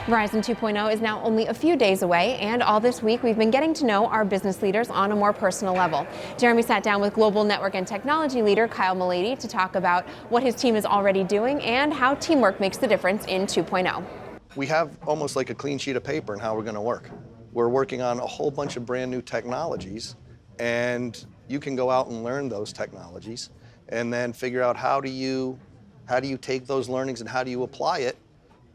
Verizon 2.0 is now only a few days away, and all this week we've been getting to know our business leaders on a more personal level. Jeremy sat down with global network and technology leader Kyle Malady to talk about what his team is already doing and how teamwork makes the difference in 2.0. We have almost like a clean sheet of paper in how we're going to work. We're working on a whole bunch of brand new technologies, and you can go out and learn those technologies and then figure out how do you take those learnings and how do you apply it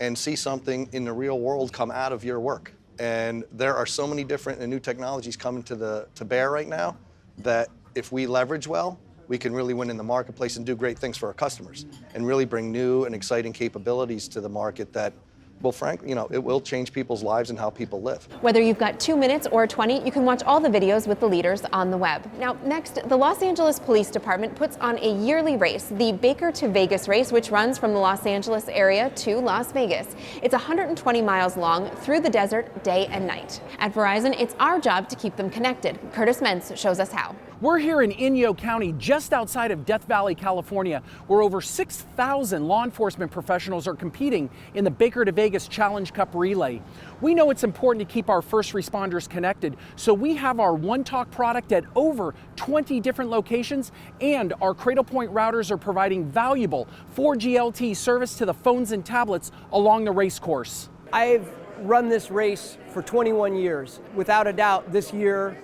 and see something in the real world come out of your work. And there are so many different and new technologies coming to bear right now that if we leverage well, we can really win in the marketplace and do great things for our customers and really bring new and exciting capabilities to the market that, well, frankly, it will change people's lives and how people live. Whether you've got 2 minutes or 20, you can watch all the videos with the leaders on the web. Now, next, the Los Angeles Police Department puts on a yearly race, the Baker to Vegas race, which runs from the Los Angeles area to Las Vegas. It's 120 miles long through the desert, day and night. At Verizon, it's our job to keep them connected. Curtis Mentz shows us how. We're here in Inyo County, just outside of Death Valley, California, where over 6,000 law enforcement professionals are competing in the Baker to Vegas Challenge Cup Relay. We know it's important to keep our first responders connected, so we have our One Talk product at over 20 different locations, and our Cradle Point routers are providing valuable 4G LTE service to the phones and tablets along the race course. I've run this race for 21 years. Without a doubt, this year,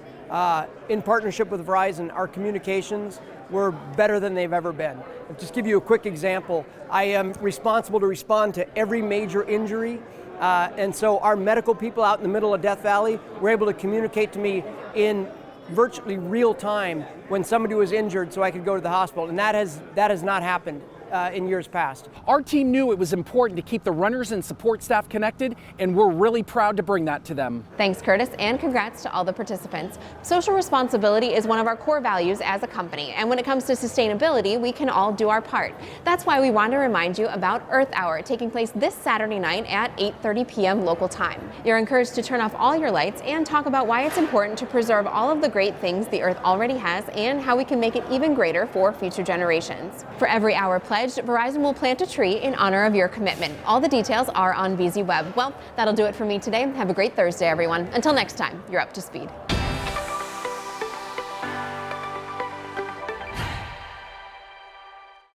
in partnership with Verizon, our communications were better than they've ever been. I'll just give you a quick example. I am responsible to respond to every major injury, and so our medical people out in the middle of Death Valley were able to communicate to me in virtually real time when somebody was injured so I could go to the hospital, and that has not happened in years past. Our team knew it was important to keep the runners and support staff connected, and we're really proud to bring that to them. Thanks, Curtis, and congrats to all the participants. Social responsibility is one of our core values as a company, and when it comes to sustainability, we can all do our part. That's why we want to remind you about Earth Hour, taking place this Saturday night at 8:30 p.m. local time. You're encouraged to turn off all your lights and talk about why it's important to preserve all of the great things the Earth already has and how we can make it even greater for future generations. For every hour pledged, Verizon will plant a tree in honor of your commitment. All the details are on VZ Web. Well, that'll do it for me today. Have a great Thursday, everyone. Until next time, you're up to speed.